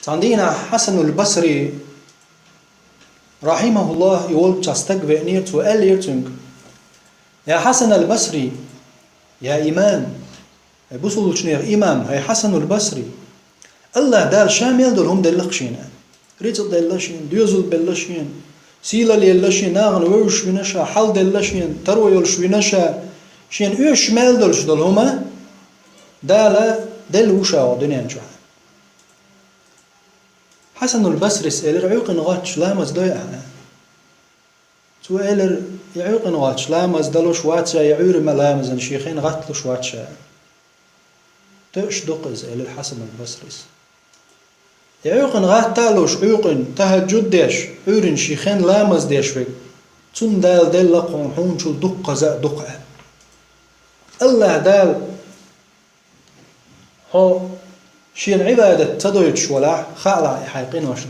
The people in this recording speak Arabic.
عندنا حسن البصري رحمه الله يقول تستقبئ نيرت وقال يرتنك يا حسن البصري يا إمام بوصل شنير إمام هاي حسن البصري الله دال شامل دول هم دلقشين ريتل دلشين ديوزل بلشين سيلا ليلشين ناغن ويوش بنشا حل دلشين تروي يلش بنشا شين ايش مال دولش دول هما دالا دل وشا ودنيان شا حسن البصري سأل عيوق نغاتش لا مزدويا سؤال يعيق نغاتش لا مزدلوش واتشا يعور ملامزن شيخين غاتلوش واتشا تأش دقز إلى الحسن البصري يعيق نغات تالوش عيق تهجد ديش عورن شيخين لامز ديش فيك تون دال دل لقون حون شو دقة زا دقة الله دال هو شين عبادة تدويتش ولا خالع حيقين وش